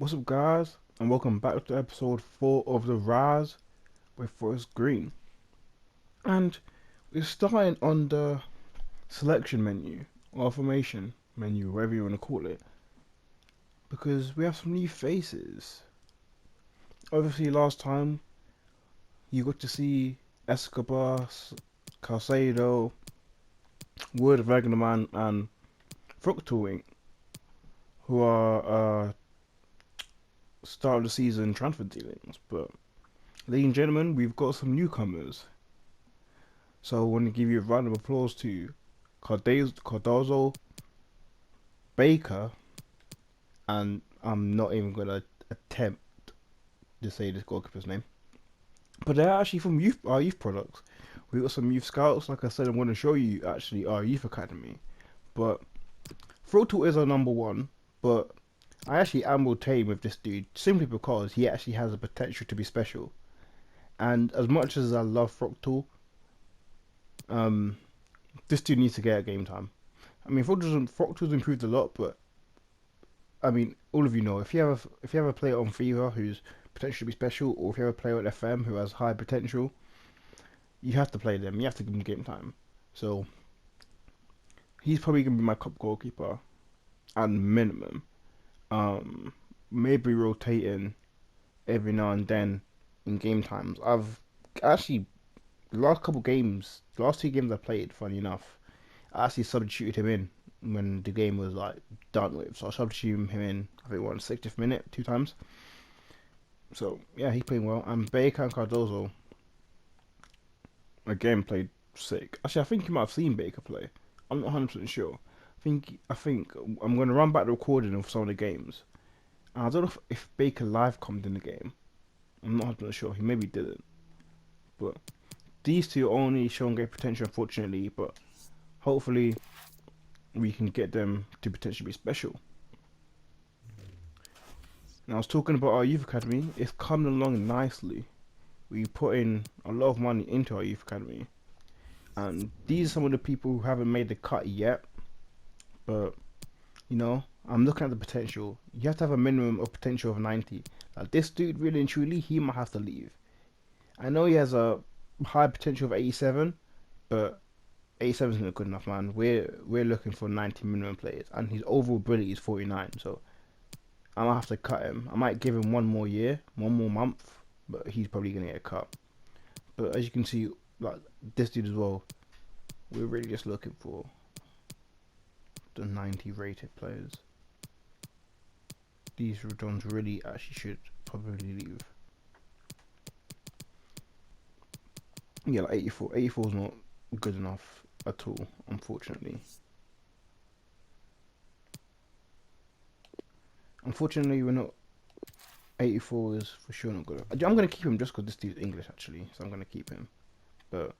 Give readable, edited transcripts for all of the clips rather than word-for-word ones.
What's up, guys, and welcome back to episode 4 of The Rise with Forest Green. And we're starting on the selection menu, or formation menu, whatever you want to call it, because we have some new faces. Obviously, last time you got to see Escobar, Calcedo, Wood, Wagnerman, and Fructal, who are start of the season transfer dealings, but ladies and gentlemen, we've got some newcomers. So I want to give you a round of applause to Cardozo, Baker, and I'm not even going to attempt to say this goalkeeper's name. But they're actually from our youth products. We've got some youth scouts. Like I said, I'm going to show you actually our youth academy. But Froto is our number one, but I actually am rotating with this dude simply because he actually has the potential to be special. And as much as I love Froctal, this dude needs to get a game time. I mean, Froctal's improved a lot, but I mean, all of you know if you have a player on FIFA who's potentially be special, or if you have a player on FM who has high potential, you have to play them. You have to give them game time. So he's probably gonna be my top goalkeeper, and minimum. Maybe rotating every now and then in game times. I've actually the last two games I played, funny enough, I actually substituted him in when the game was like done with. So I substituted him in, I think, 60th minute 2 times. So yeah, he's playing well. And Baker and Cardozo again played sick. Actually, I think you might have seen Baker play. I'm not 100% sure. I think I'm going to run back the recording of some of the games. And I don't know if Baker live commented in the game. I'm not 100% sure. He maybe didn't. But these two only showing great potential, unfortunately. But hopefully we can get them to potentially be special. Now, I was talking about our youth academy. It's coming along nicely. We put in a lot of money into our youth academy. And these are some of the people who haven't made the cut yet. But, you know, I'm looking at the potential. You have to have a minimum of potential of 90. Like this dude, really and truly, he might have to leave. I know he has a high potential of 87, but 87 is not good enough, man. We're looking for 90 minimum players, and his overall ability is 49. So I might have to cut him. I might give him one more year, one more month, but he's probably gonna get a cut. But as you can see, like this dude as well, we're really just looking for the 90 rated players. These Rodons really actually should probably leave. Yeah, like 84. 84 is not good enough at all, unfortunately. Unfortunately, we're not. 84 is for sure not good. I'm going to keep him just because this dude's English, actually. So I'm going to keep him. But,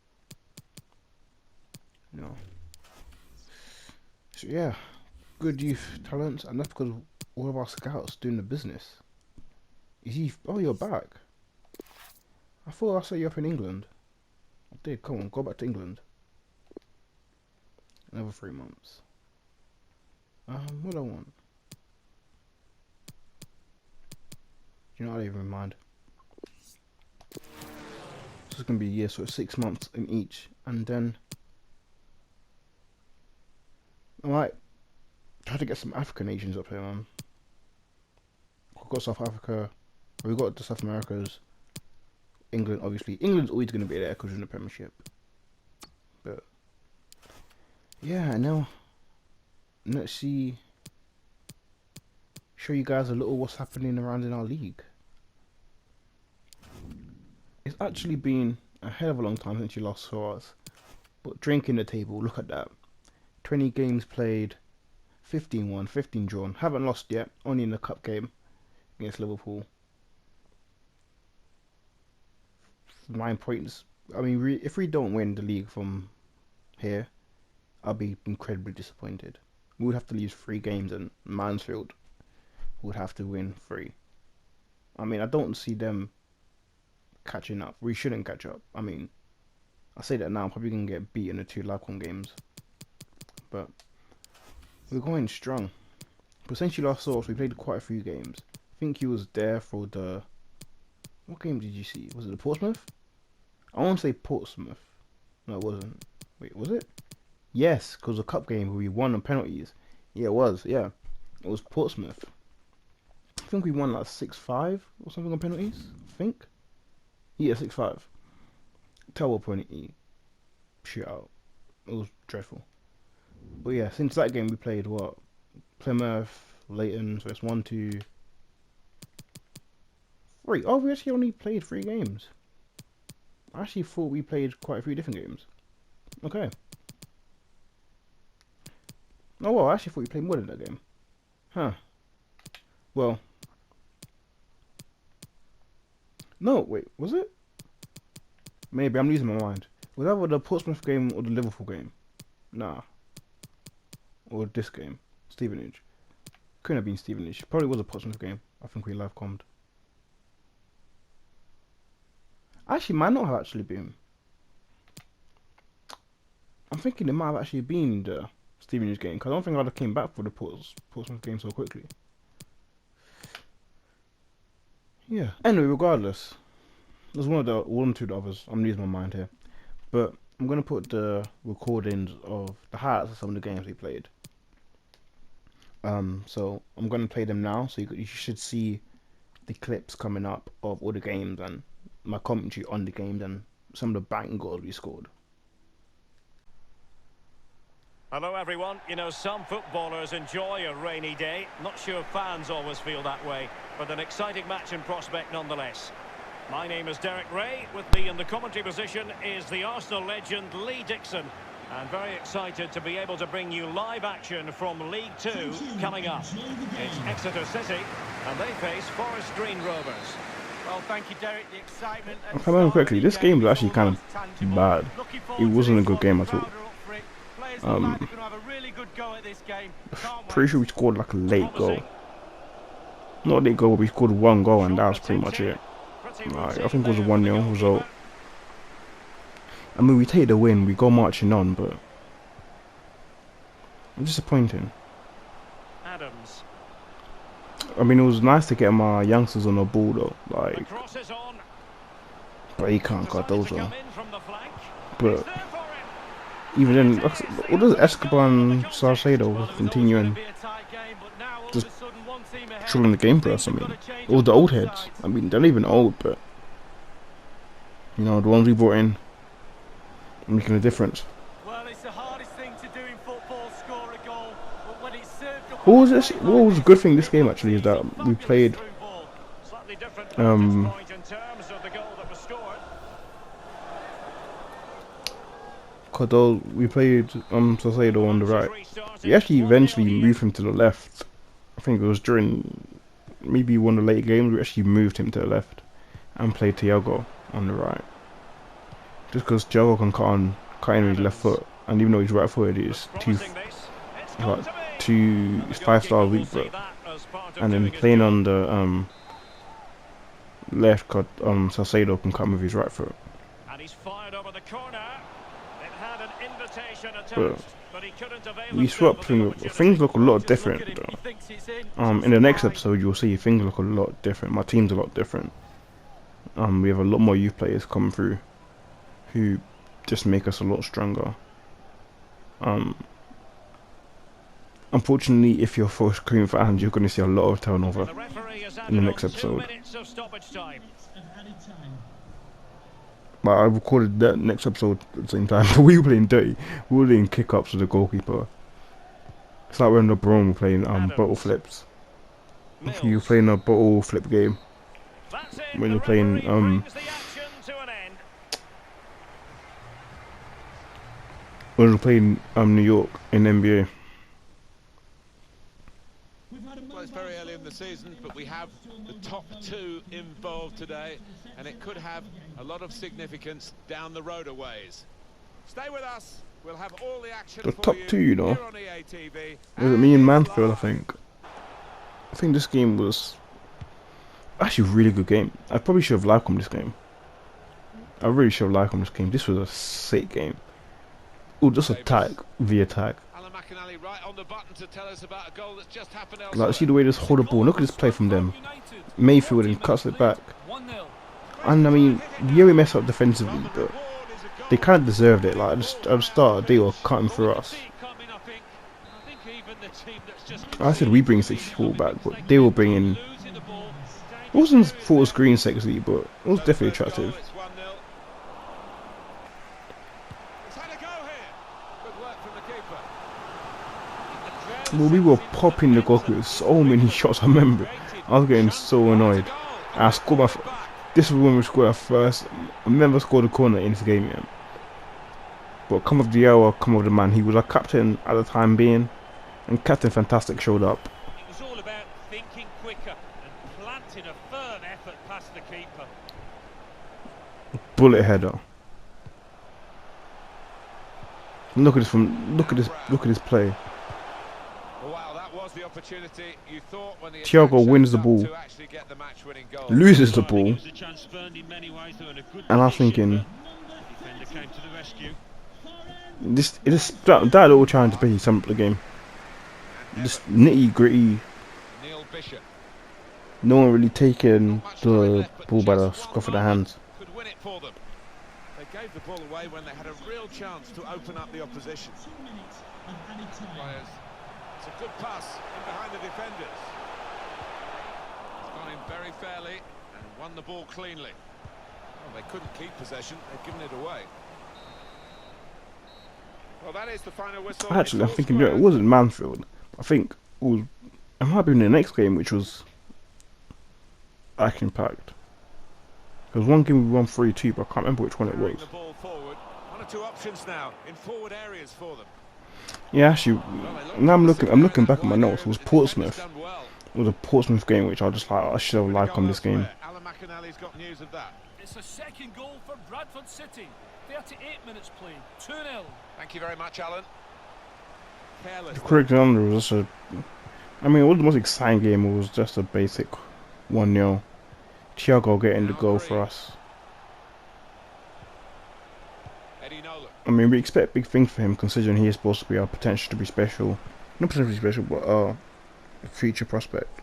you know. So, yeah. Good youth talents. And that's because all of our scouts doing the business. Is he? Oh, you're back. I thought I saw you up in England. I did. Come on, go back to England. Another 3 months. What do I want? You know, I don't even mind. This is gonna be a year, so it's 6 months in each, and then I might try to get some African nations up here, man. We've got South Africa. We've got the South Americas. England, obviously. England's always gonna be there because we're in the premiership. But yeah, now let's see. Show you guys a little what's happening around in our league. It's actually been a hell of a long time since you last saw us. But drinking the table, look at that. 20 games played, 15 won, 15 drawn. Haven't lost yet, only in the cup game against Liverpool. 9 points. I mean, if we don't win the league from here, I'll be incredibly disappointed. We would have to lose 3 games, and Mansfield would have to win 3. I mean, I don't see them catching up. We shouldn't catch up. I mean, I say that now, I'm probably going to get beat in the 2 Lacon games. But we're going strong. But since you last saw us, we played quite a few games. think he was there for the. What game did you see? Was it the Portsmouth? I want to say Portsmouth. No, it wasn't. Wait, was it? Yes, because the cup game where we won on penalties. Yeah, it was. Yeah, it was Portsmouth. I think we won like 6-5 or something on penalties. I think. Yeah, 6-5. Terrible penalty shootout. It was dreadful. But yeah, since that game we played what? Plymouth, Leighton. So it's 1, 2, 3. Oh, we actually only played 3 games. I actually thought we played quite a few different games. Okay. Oh well, I actually thought we played more than that game. Huh. Well. No, wait, was it? Maybe, I'm losing my mind. Was that the Portsmouth game or the Liverpool game? Nah. Or this game. Stevenage. Couldn't have been Stevenage. Probably was a Portsmouth game. I think we live commed. Actually, might not have actually been. I'm thinking it might have actually been the Stevenage game, because I don't think I'd have came back for the Portsmouth game so quickly. Yeah. Anyway, regardless. There's one or two of the others. I'm losing my mind here. But I'm going to put the recordings of the highlights of some of the games we played. So I'm going to play them now, so you should see the clips coming up of all the games and my commentary on the games and some of the bang goals we scored. Hello everyone. You know, some footballers enjoy a rainy day. Not sure fans always feel that way, but an exciting match in prospect nonetheless. My name is Derek Ray. With me in the commentary position is the Arsenal legend Lee Dixon. And very excited to be able to bring you live action from League 2 coming up. It's Exeter City and they face Forest Green Rovers. Well, thank you, Derek. The excitement. If I remember correctly, this game was actually kind of bad. It wasn't a good game at all. Pretty sure we scored like a late goal. Not a late goal, but we scored one goal and that was pretty much it. Like, I think it was a 1-0 result. I mean, we take the win, we go marching on, but it's disappointing. Adams. I mean, it was nice to get my youngsters on the ball though, like, but he can't cut those on. But even then, what does Escobar and Salcedo continuing just controlling the game for us? I mean, all the old heads. I mean, they're not even old, but you know, the ones we brought in making a difference. Well, it's the hardest thing to do in football, score a goal, but when it's served up. What was a good thing this game actually is that we played Cordell, we played Salcedo on the right. We actually eventually moved him to the left. I think it was during maybe one of the late games we actually moved him to the left and played Thiago on the right. Just because Thiago can cut in with his left foot, and even though he's right footed, it's 5-star weak foot. And then playing on the left, Salcedo can cut with his right foot. And he's fired over the corner. It had an invitation But but he couldn't avail we swapped things look a lot different though. In the next episode you'll see things look a lot different. My team's a lot different. We have a lot more youth players coming through who just make us a lot stronger. Unfortunately, if you're Forest Green fans, you're going to see a lot of turnover in the next episode. But I recorded that next episode at the same time. We were playing dirty. We were doing kick-ups with the goalkeeper. It's like when LeBron were playing bottle flips. If you were playing a bottle flip game, when you're playing New York in NBA. Well, it's very early in the season, but we have the top 2 involved today, and it could have a lot of significance down the road a ways. Stay with us. We'll have all the action The for top 2, you know. here on EA TV. Was it me and Mansfield, I think. I think this game was actually a really good game. I probably should have liked this game. I really should have liked this game. This was a sick game. Oh, just attack, the attack. on the button to tell us about a goal that's just happened Like, elsewhere. see the way they just hold the ball. Look at this play from them. Mayfield and cuts it back. And I mean, yeah, we mess up defensively, but they kind of deserved it. Like at the start, they were cutting through us. I said we bring 64 back, but they were bringing. It wasn't forest green sexy, but it was definitely attractive. Well, we were popping the goal with so many shots. I remember, I was getting so annoyed. I scored my. This was when we scored our first. I never scored a corner in this game yet. But come of the hour, come of the man. He was our captain at the time being, and Captain Fantastic showed up. It was all about thinking quicker and planting a firm effort past the keeper. Bullet header. Look at this from. Look at this play. Wow, that was the opportunity you thought when the Thiago wins the ball, loses the ball, and I'm thinking, that little challenge to be some of the game. Just nitty gritty. No one really taking the ball by the scruff of the hands. Could win it for them. They gave the ball away when they had a real chance to open up the opposition. It's a good pass in behind the defenders. It's gone in very fairly and won the ball cleanly. Well, they couldn't keep possession, they've given it away. Well, that is the final whistle. Actually, I'm thinking, it wasn't Mansfield. I think it was. It might have been the next game, which was action packed. There was one game we won 3-2, but I can't remember which one it was. The ball forward. One or two options now in forward areas for them. Yeah, actually, now I'm looking back at my notes. It was Portsmouth. It was a Portsmouth game, which I just like. I should have liked on this game. It's a second goal for Bradford City. 38 minutes played. 2-0. Thank you very much, Alan. The correct answer was just a. I mean, it wasn't the most exciting game. It was just a basic 1-0. Thiago getting the goal for us. I mean, we expect big things for him, considering he is supposed to be our potential to be special. Not potentially special, but a future prospect.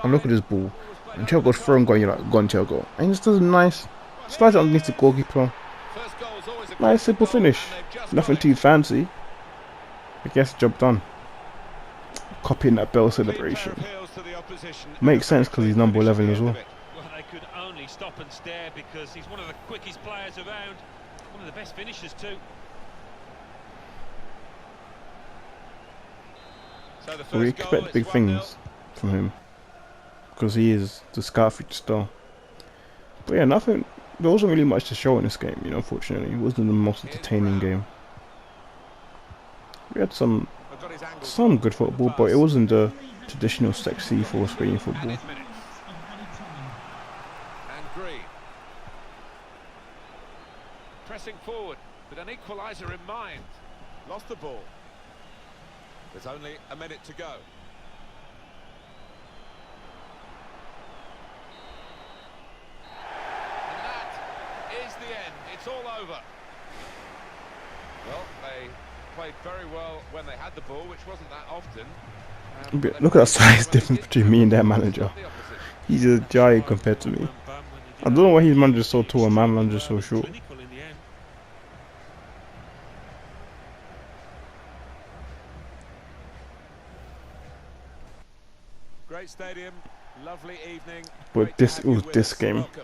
And look at this ball. And Thiago's throwing, going, you're like, gone Thiago. And he just does a nice, slides it underneath the goalkeeper. Nice simple finish. Nothing too fancy. I guess job done. Copying that bell celebration. Makes sense because he's number 11 as well. Well, they could only stop and stare because he's one of the quickest players around. One of the best finishers too. So We expect big things from him because he is the scout future star. But yeah, nothing. There wasn't really much to show in this game, you know. Unfortunately, it wasn't the most entertaining game. We had some good football, but it wasn't the traditional sexy force green football. Pressing forward with an equaliser in mind. Lost the ball. There's only a minute to go. And that is the end. It's all over. Well, they played very well when they had the ball, which wasn't that often. Look at that size difference between me and their manager. He's a giant compared to me. I don't know why his manager's so tall and my manager's so short. Great stadium, lovely evening. But it was this game. If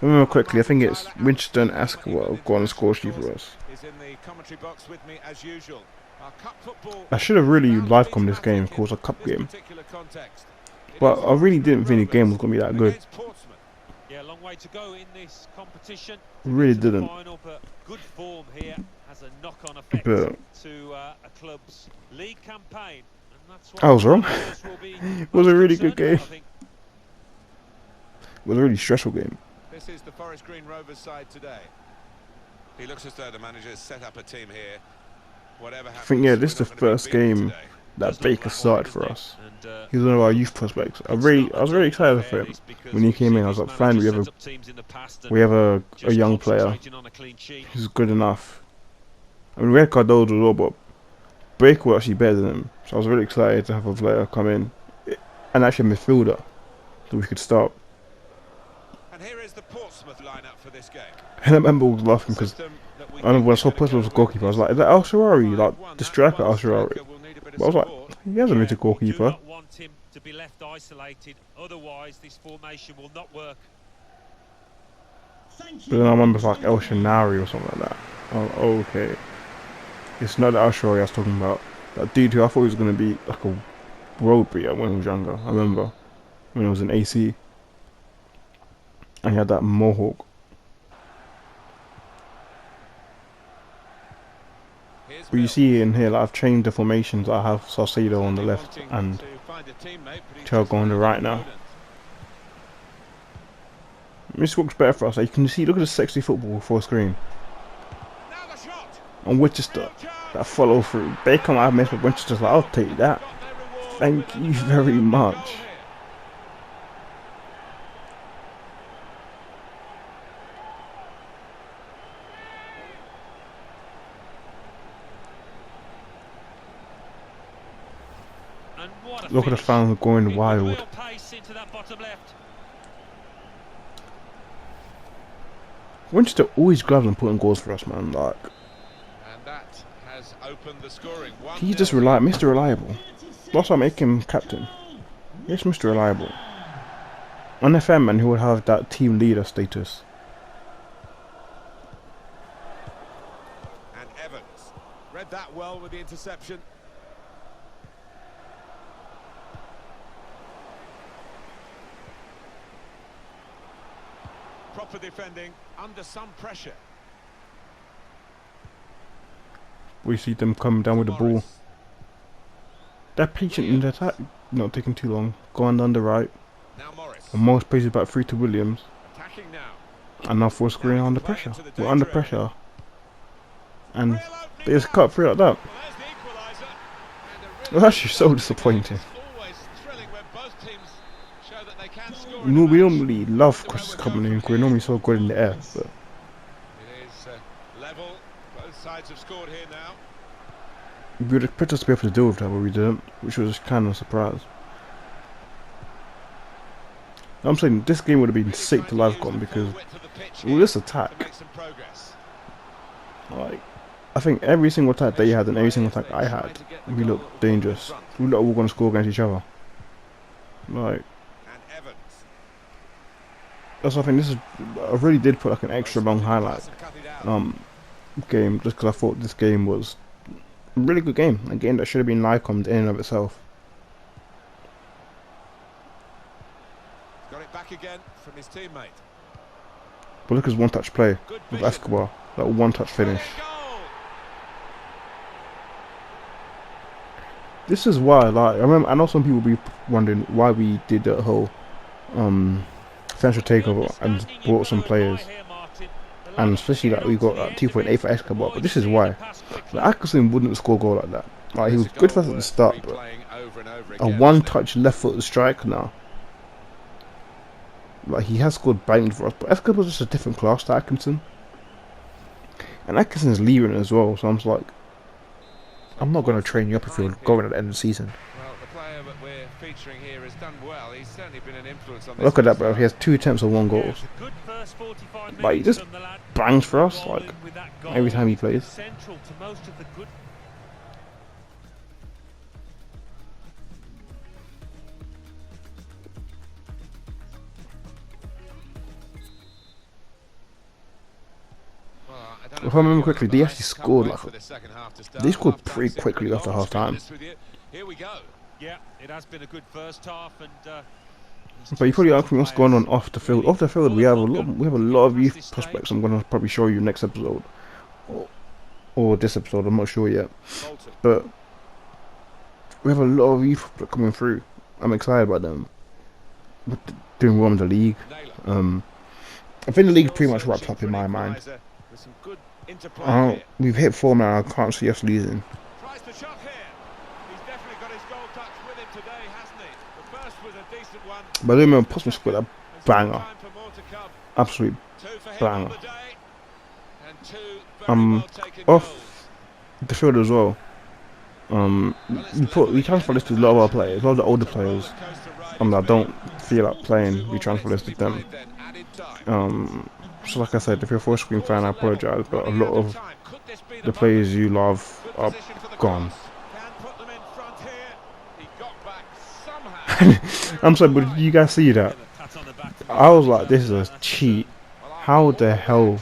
I remember correctly, I think it's Winchester and Ascot go on the score sheet for us. I should have really live come this game, of course, a cup game. But I really didn't think the game was going to be that good. Yeah, long way to go in this competition. Really didn't. Good form here has a knock-on effect to a club's league campaign. I was wrong. It was a really good game. It was a really stressful game. This is the Forest Green Rovers side today. He looks as though the manager has set up a team here. Whatever happens, I think, yeah, this is the first game that Baker started for us. He was one of our youth prospects. I was really excited for him when he came in. I was like, finally we have a young player who's good enough. I mean, we had Cardozo as well, but Breaker was actually better than him, so I was really excited to have a player come in, and actually a midfielder, that we could start. And here is the Portsmouth lineup for this game. And I remember I was laughing because I remember when I saw Portsmouth was a goalkeeper, I was like, is that Al Sharawi? Like, the striker Al Sharawi. But I was like, he hasn't been a goalkeeper. Do not want him to be left isolated, otherwise this formation will not work. But then I remember it's like El Shanari or something like that. Oh, okay. It's not the Al Sharawi I was talking about. That dude who I thought he was going to be like a road beater when he was younger. I remember when he was in AC. And he had that mohawk. But you see in here, like, I've changed the formations. I have Saucedo on the left and Thiago on the right now. This works better for us. Like, you can see, look at the sexy football full screen. And Winchester, that follow through. Beckham, I missed, but Winchester's like, I'll take that. Thank you very much. Look at the fans going wild. Winchester always grabs and putting goals for us, man. Like, And that has opened the scoring. he's just Mr. Reliable. That's why I make him captain. Yes, Mr. Reliable. On FM, man, he would have that team leader status. And Evans read that well with the interception. Proper defending under some pressure. We see them coming down with the ball. They're patient in the attack, not taking too long. Going down the right. Now Morris. And Morris plays it back through to Williams. Attacking now. And now full screen under pressure. We're under pressure. And they just cut through like that. Well, there's the equaliser. And It was actually so disappointing. always thrilling when both teams show that they can score. No, we normally love Chris coming in. We're normally so good in the air. But It is level. Both sides have scored here now. we would expect us to be able to deal with that, but we didn't, which was kind of a surprise. I'm saying this game would have been sick to live on because with this attack, like, I think every single attack they had and every single attack I had, we looked dangerous. We looked all going to score against each other. Like, that's why I think this is. I really did put like an extra long highlight game just because I thought this game was a really good game. A game that should have been live-commed in and of itself. Got it back again from his teammate. But look at his one-touch play with Escobar. That one-touch finish. This is why, like, I know some people be wondering why we did that whole central takeover and brought some players, and especially that we got 2.8 for Escobar. But this is why. Like, Atkinson wouldn't score a goal like that. Like, he was good for us at the start, but a one-touch left-footed strike now. Like, he has scored banging for us, but Escobar's just a different class to Atkinson. And Atkinson's leaving as well, so I'm just like, I'm not going to train you up if you're going at the end of the season. Well, the player that we're featuring here has done well. He's certainly been an influence on this. Look at that, bro. He has 2 attempts and 1 goal. Like, he just bangs for us, like, every time he plays. Central to most of the good. If I remember quickly, they actually scored like they scored pretty quickly after half time. Here we go. Yeah, it has been a good first half, and But you probably ask me what's going on off the field. Off the field, we have a lot of youth prospects. I'm gonna probably show you next episode, or this episode. I'm not sure yet, but we have a lot of youth coming through. I'm excited about them. We're doing well in the league. I think the league pretty much wrapped up in my mind. We've hit form now. I can't see us losing. Tries the shot here. He's definitely got his goal touch with him today, hasn't he? The first was a decent one. But I remember Portsmouth scored a banger. Absolute banger. Off the field as well. We transfer listed a lot of our players, a lot of the older players. I don't feel like playing. We transfer listed them. So like I said, if you're a full screen fan, I apologize, but a lot of the players you love are gone. I'm sorry, but did you guys see that? I was like, this is a cheat. How the hell?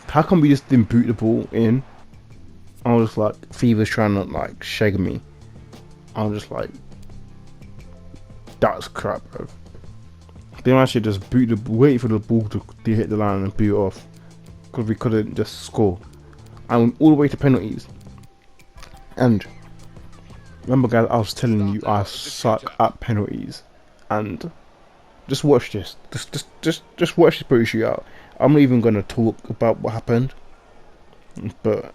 How come we just didn't boot the ball in? I was just like, Fever's trying to like shag me. I was just like, that's crap, bro. They actually just wait for the ball to hit the line and boot it off, because we couldn't just score. I went all the way to penalties. And remember, guys, I was telling you I suck at penalties. And just watch this. Just watch this penalty shootout. I'm not even gonna talk about what happened, but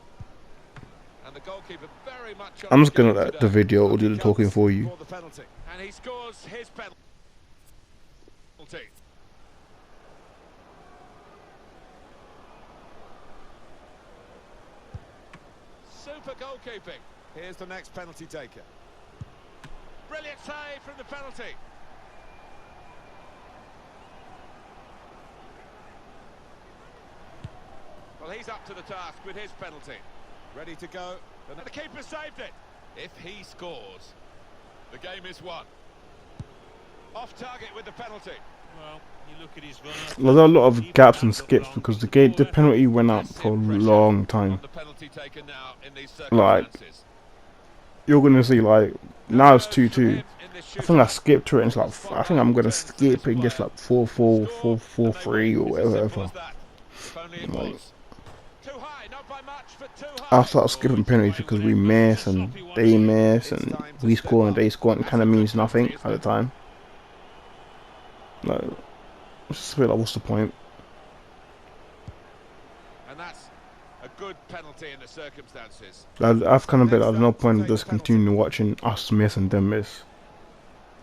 I'm just gonna let the video do the talking for you. And he scores his penalty. Super goalkeeping. Here's the next penalty taker. Brilliant save from the penalty. Well, he's up to the task with his penalty. Ready to go. And the keeper saved it. If he scores, the game is won. Off target with the penalty. Well, you look at his run. There's a lot of gaps and skips because the penalty went out for a long time. Like, you're gonna see, like, now it's 2-2. I think I skipped to it and it's like, I think I'm gonna skip and get like 4-4, 4-4-3 or whatever. Like, I started skipping penalties because we miss and they miss and we score and they score, and it kind of means nothing at the time. Like, it's just a bit like, what's the point? And that's a good penalty in the circumstances. I've kind of been, there's no point in just continuing watching us miss and them miss.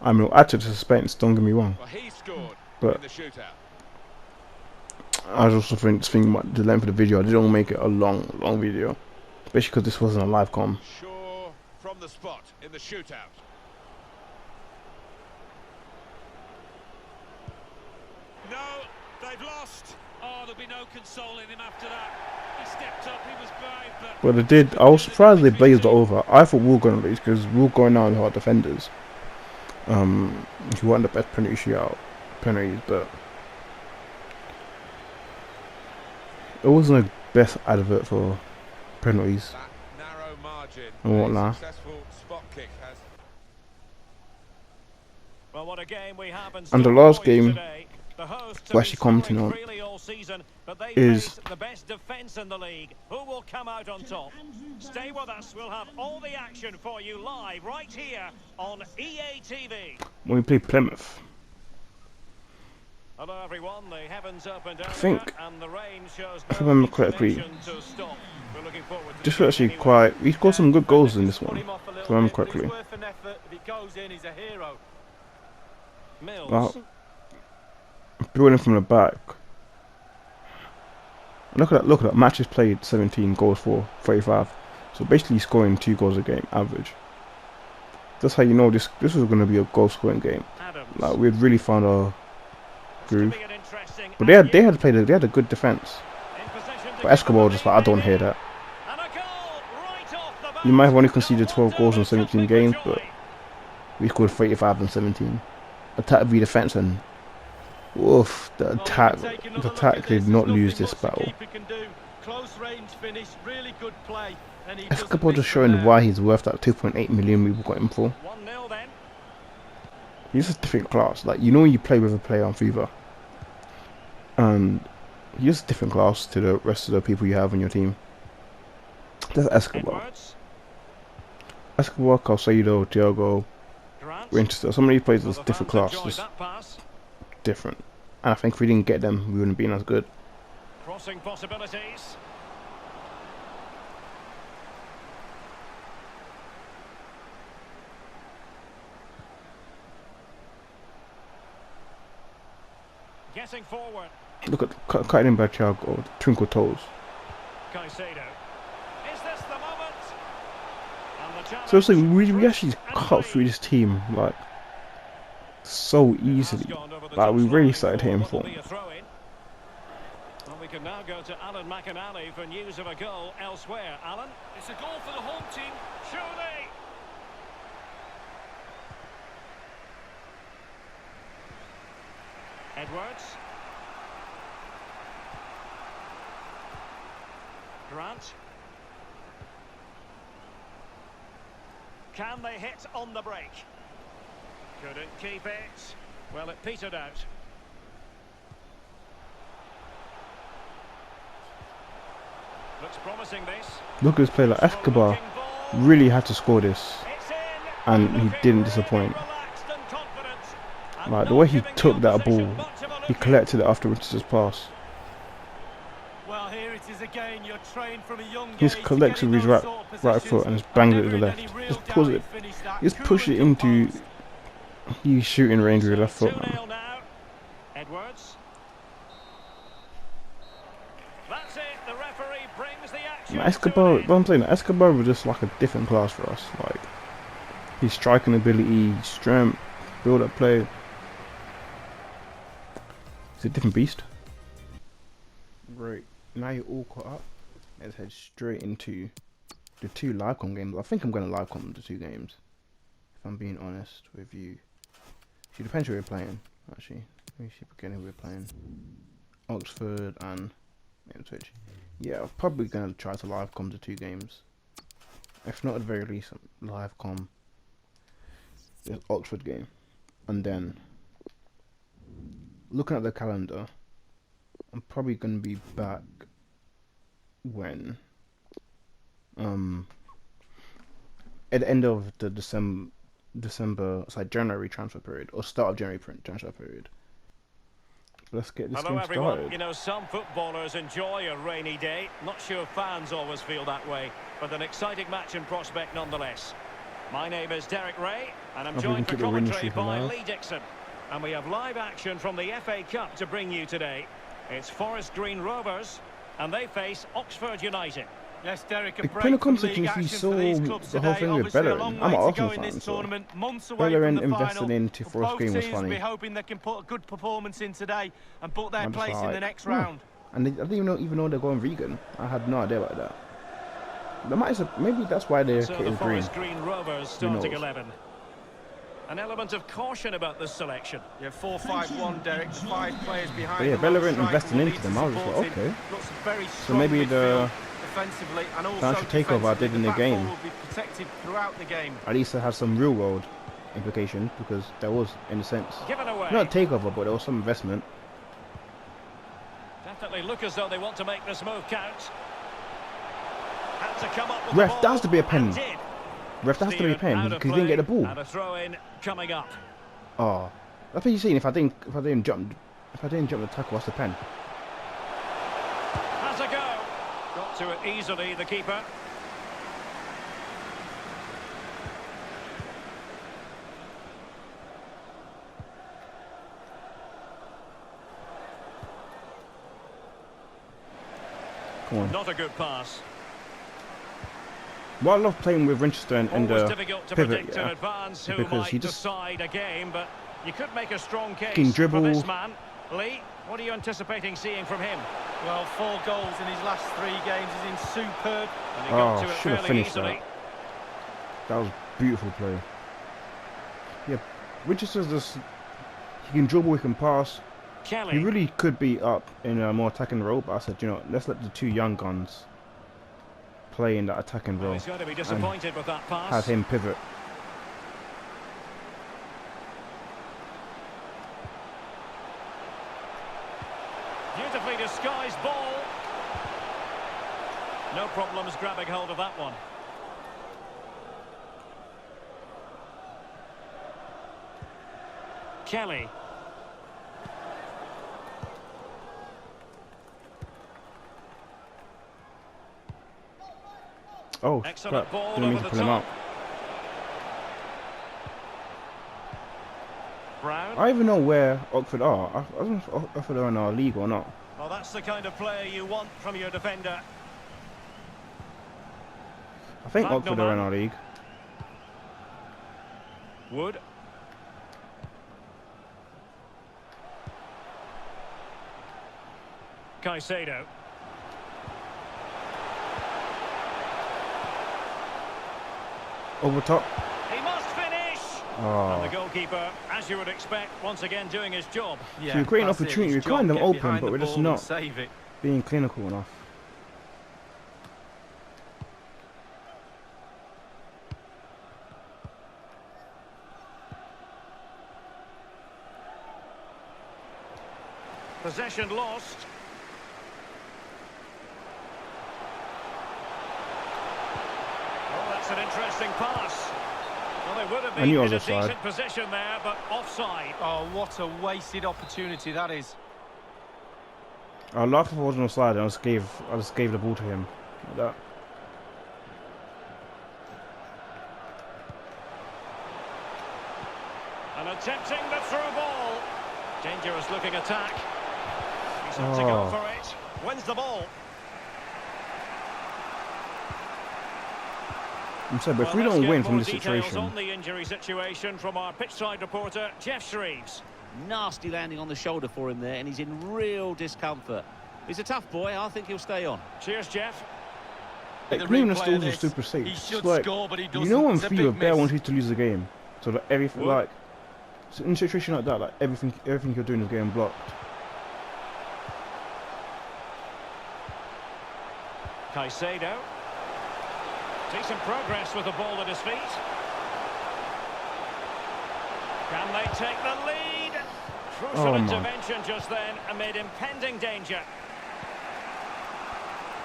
I mean, add to the suspense, don't get me wrong. Well, he scored but in the shootout. I was also thinking about the length of the video. I didn't make it a long video, especially because this wasn't a live com. Sure, from the spot in the shootout. No, they've lost. Oh, there'll be no consoling him after that. He stepped up, he was brave, but they did. I was surprised they blazed it over. I thought we were going to lose because we were going down with our defenders. He won the best penalty shootout penalties, but it wasn't the best advert for penalties. That narrow margin. And whatnot. Successful spot kick has. Well, what a game we have And the last game today. The hosts we're actually commenting on season, but they is the best defence in the league. Who will come out on top? Stay with us. We'll have all the action for you live right here on EA TV. When we play Plymouth. Hello everyone. The heavens opened I think, and the rain shows if I remember correctly, to stop. We're looking forward to this was actually quite. We scored some good goals in this one. If I remember correctly. Mills. Building from the back. Look at that. Matches played 17, goals for 35. So basically scoring 2 goals a game average. That's how you know this was going to be a goal scoring game. Like, we had really found our groove. But they had a good defense. But Escobar just like, I don't hear that. You might have only conceded 12 goals in 17 games, but we scored 35 and 17. Attack v defense, and woof, the attack did not lose this battle. Escobar just showing why he's worth that 2.8 million we got him for. He's a different class. Like, you know when you play with a player on FIFA, and he's a different class to the rest of the people you have on your team. That's Escobar. Escobar, Calcedo, Thiago, Winchester. Some of these players are different class, just different. And I think if we didn't get them, we wouldn't have been as good. Crossing possibilities. Getting forward. Look at cutting him by Thiago, twinkle toes. Caicedo. Is this the moment? And So it's like we actually cut through this team like so easily. Like we really started hitting form. Well, we can now go to Alan McInally for news of a goal elsewhere. Alan? It's a goal for the home team, surely. Edwards. Grant. Can they hit on the break? Couldn't keep it. Well, it petered out. Looks promising, this. Look at this play. Like Escobar really had to score this, and he didn't disappoint. Like the way he took that ball, he collected it after Richardson's pass. Well, here it is again. You're trained from a young age. He's collected with his right foot and just banged it to the left. Just pulls it. Just push it into his shooting range with the left foot, man. Edwards. That's it. The referee brings the action. Escobar, what I'm saying, Escobar was just like a different class for us. Like his striking ability, strength, build-up play. He's a different beast. Right, now you're all caught up. Let's head straight into the 2 live com games. I think I'm going to live com the 2 games, if I'm being honest with you. See, depends who we're playing, actually. Let me see again who we're playing. Oxford and Ipswich. Yeah, I'm probably going to try to live com the 2 games. If not, at the very least, live com the Oxford game. And then, looking at the calendar, I'm probably going to be back when at the end of the January transfer period, or start of January transfer period. Let's get this game started. You know, some footballers enjoy a rainy day. Not sure fans always feel that way, but an exciting match in prospect nonetheless. My name is Derek Ray, and I'm joined for commentary by Lee Dixon. And we have live action from the FA Cup to bring you today. It's Forest Green Rovers, and they face Oxford United. Yes, Derek, a break from league action for these clubs today. The whole thing with Bellerin. I'm an Arsenal fan, so Bellerin investing into Forest Green was funny. We're hoping they can put a good performance in today and put their place in the next round. And I didn't even know they're going vegan. I had no idea about that. They might have, maybe that's why they're so the Forest Green Rovers starting 11. An element of caution about this selection. Yeah, 4-5-1, Derek. 5 players behind. But yeah, Bellerin investing into them. I was like, okay. So maybe the financial takeover I did in the game. At least it had some real world implication, because there was, in a sense, not a takeover, but there was some investment. Definitely look as though they want to make this move count. Had to come up with Ref, that has to be a pen. Ref, that has to be a pen because he didn't get the ball. And a throw in coming up. Oh, that's what you're saying. If I didn't jump the tackle, what's the pen? Has a go. Got to it easily, the keeper. Come on. Not a good pass. Well, I love playing with Winchester and difficult to pivot, predict in advance who because might he just decide a game, but you could make a strong case can dribble. For this man. Lee, what are you anticipating seeing from him? Well, 4 goals in his last 3 games. He's in superb. And he got to it should have finished easily. That was beautiful play. Yeah, Winchester's just, he can dribble, he can pass. Kelly. He really could be up in a more attacking role, but I said, you know, let's let the 2 young guns play in that attacking role. He's going to be disappointed with that pass. Have him pivot. Beautifully disguised ball. No problems grabbing hold of that one. Kelly. Oh, excellent crap. Ball Didn't mean to pull him out. Brown. I don't even know where Oxford are. I don't know if Oxford are in our league or not. Well, that's the kind of player you want from your defender. I think Oxford are in our league. Wood. Caicedo. Over top. He must finish! Oh. And the goalkeeper, as you would expect, once again doing his job. So you're creating opportunity, you're cutting them open, but we're just not save it. being clinical enough. Possession lost. Oh, that's an interesting pass. Well, they would have been in a decent position there, but offside. Oh, what a wasted opportunity that is. I laughed if I wasn't offside, and I just gave the ball to him like that. And attempting the through ball. Dangerous looking attack. He's had to go for it. Wins the ball. I'm saying, but if we don't win from this situation, on the injury situation from our pitchside reporter Jeff Shreves. Nasty landing on the shoulder for him there, and he's in real discomfort. He's a tough boy. I think he'll stay on. Cheers, Jeff. like, Cleveland stalls are super safe. He should like, score, but he doesn't. You know when It's a FIFA big Bear miss. wants you to lose the game, so like everything, like so in a situation like that, like everything you're doing is getting blocked. Caicedo. Decent progress with the ball at his feet. Can they take the lead? Crucial intervention just then amid impending danger.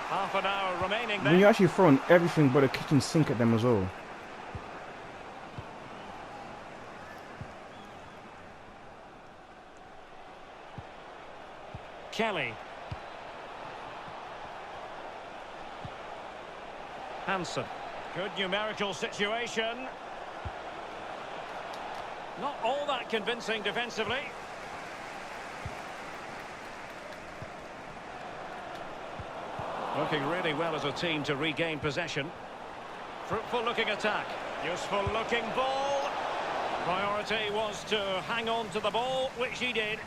Half an hour remaining then. When you're actually throwing everything but a kitchen sink at them as well. Kelly. Hansen. Good numerical situation. Not all that convincing defensively. Looking really well as a team to regain possession. Fruitful looking attack. Useful looking ball. Priority was to hang on to the ball, which he did.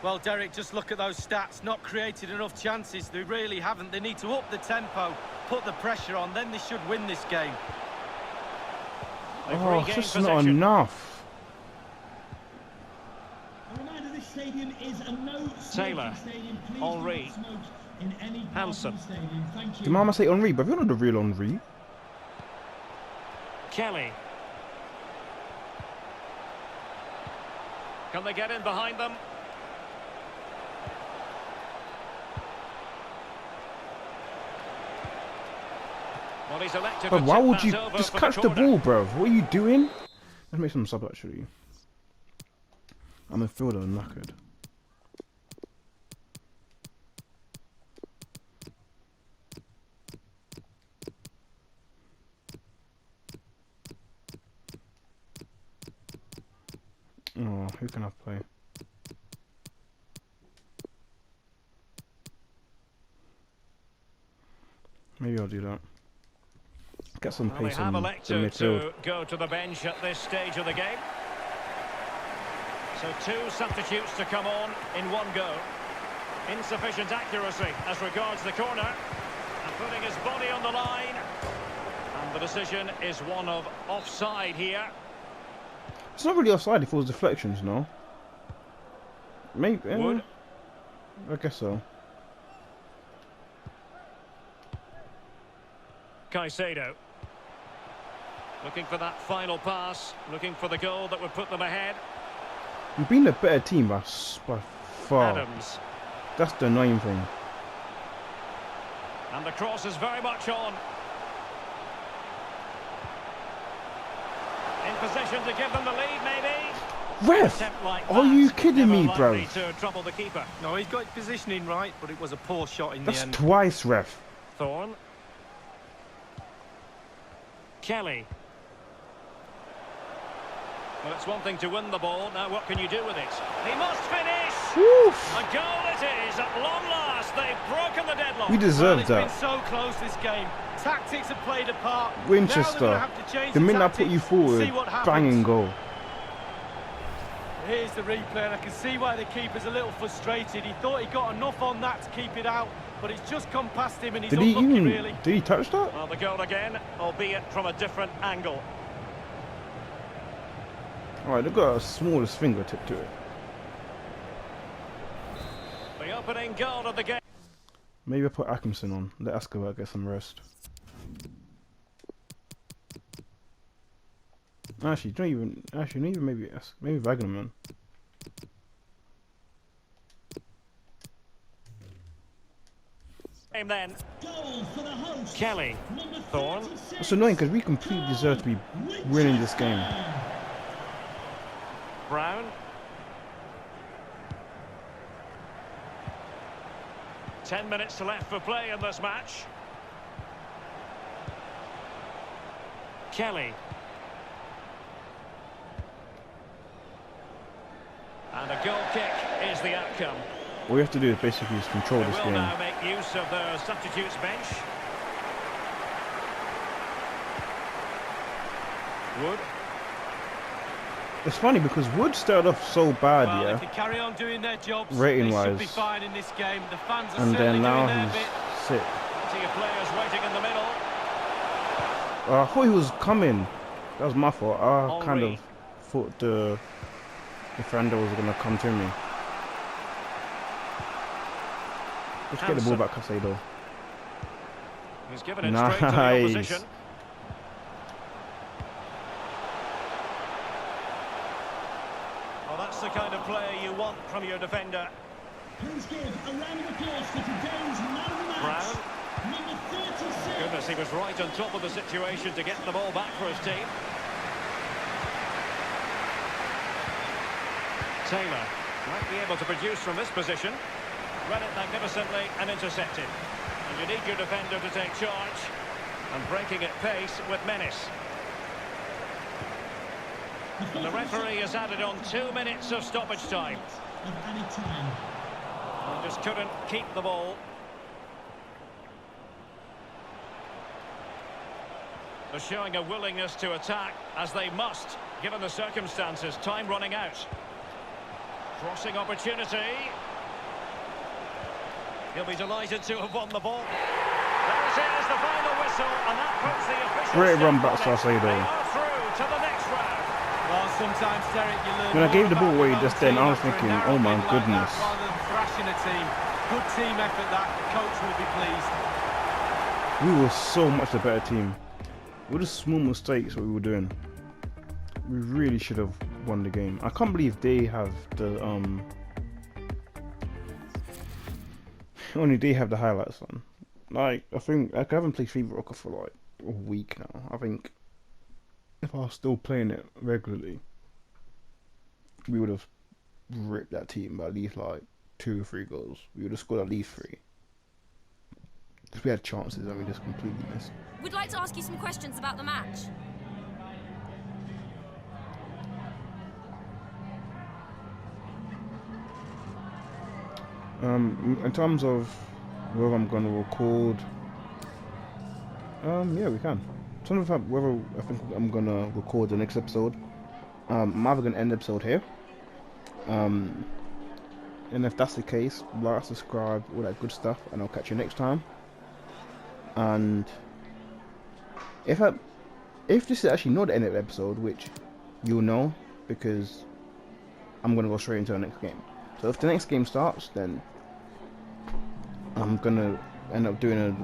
Well, Derek, just look at those stats. Not created enough chances. They really haven't. They need to up the tempo, put the pressure on, then they should win this game. They've Oh, regained it's just not possession. enough. A reminder, this stadium is a no Taylor. stadium. Please Henry. do not smoke in any part Hansen. of the stadium. Thank you. The mama say Henri, but you're not the real Henri. Kelly. Can they get in behind them? Well, he's elected But to why tip would that you over just for catch the corner. ball, bro? What are you doing? Let's make some sub actually. I'm a fielder knackered. Oh, who can I play? Maybe I'll do that. Get some Well, pace they have on the elected midfield. to go to the bench at this stage of the game. So two substitutes to come on in one go. Insufficient accuracy as regards the corner. And putting his body on the line. And the decision is one of offside here. It's not really offside if it was deflections, no? Maybe. Wood. I guess so. Caicedo. Looking for that final pass. Looking for the goal that would put them ahead. We've been a better team by far. Adams. That's the annoying thing. And the cross is very much on. In position to give them the lead, maybe. Ref! Attempt like Are that, you kidding never me, bro? likely to trouble the keeper. No, he's got his positioning right, but it was a poor shot in That's the end. twice, ref. Thorne. Kelly. Well, it's one thing to win the ball. Now, what can you do with it? He must finish. Woof. A goal it is at long last. They've broken the deadlock. We deserved Well, it's that. been so close this game. tactics have played a part. Winchester, the minute I put you forward, banging goal. Here's the replay, and I can see why the keeper's a little frustrated. He thought he got enough on that to keep it out, but it's just gone past him, and he's unlucky, really. Did he touch that? Well, the goal again, albeit from a different angle. Alright, they've got a smallest fingertip to it. The opening goal of the game. Maybe I put Atkinson on. Let Escobar get some rest. Actually, don't even. Actually, not even maybe Wagnerman. Game then. Goal for the host. Kelly. Number Thorne. 36. It's annoying because we completely deserve to be winning this game. Brown. 10 minutes left for play in this match. Kelly. And a goal kick is the outcome. All we have to do is basically just control They this will game. now make use of their substitutes bench. Wood. It's funny because Wood started off so bad, Well, yeah, if they carry on doing their jobs, rating-wise. they should be fine in this game. The fans are and certainly then now doing their he's bit. sick. Plenty of players waiting in the middle. I thought he was coming. That was my fault. I kind Henry. of thought the defender was gonna come to me. Let's get the ball Hansen. back, Casado. He's given it straight to the opposition. Nice. Well, that's the kind of play you want from your defender. Please give a round of applause for today's man of the match. Brown. Number 36. Goodness, he was right on top of the situation to get the ball back for his team. Taylor might be able to produce from this position. Read it magnificently and intercepted. And you need your defender to take charge. And breaking at pace with menace. And the referee has added on 2 minutes of stoppage time. Of any time. And just couldn't keep the ball. They're showing a willingness to attack, as they must, given the circumstances. Time running out. Crossing opportunity. He'll be delighted to have won the ball. There it is, the final whistle, and that puts the official Great stop run on back, it. Salcedo. They are through to the next round. Well, sometimes, Derek, you learn When I more gave the ball about away your own just then, team I was after a thinking, narrow oh my win like that, goodness. rather than thrashing a team. Good team effort, that. The coach will be pleased. We were so much the better team. With the small mistakes what we were doing, we really should have won the game. I can't believe they have the only they have the highlights on. Like, I think I haven't played FIFA Rocker for like a week now. I think if I was still playing it regularly, we would have ripped that team by at least like 2 or 3 goals. We would have scored at least 3. Because we had chances and we just completely missed. We'd like to ask you some questions about the match. In terms of whether I'm going to record, yeah, we can. In terms of whether I think I'm going to record the next episode, I'm either going to end the episode here. And if that's the case, like, subscribe, all that good stuff, and I'll catch you next time. And if this is actually not the end of the episode, which you'll know because I'm going to go straight into the next game. So if the next game starts, then I'm gonna end up doing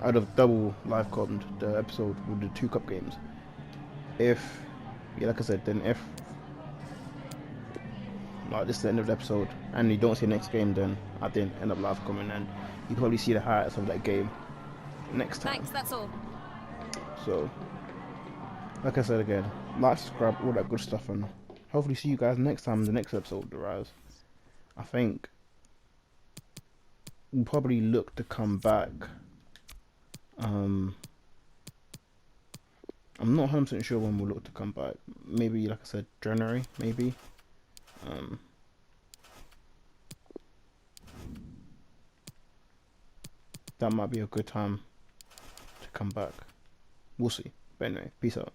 out of double live conned the episode with the 2 cup games. If, yeah, like I said, then if like this is the end of the episode and you don't see the next game, then I didn't end up live coming, and you probably see the highlights of that game next time. Thanks, that's all. So, like I said again, like, subscribe, all that good stuff, and hopefully see you guys next time in the next episode of The Rise. I think we'll probably look to come back. I'm not 100% sure when we'll look to come back. Maybe, like I said, January, maybe. That might be a good time come back. We'll see. But anyway, peace out.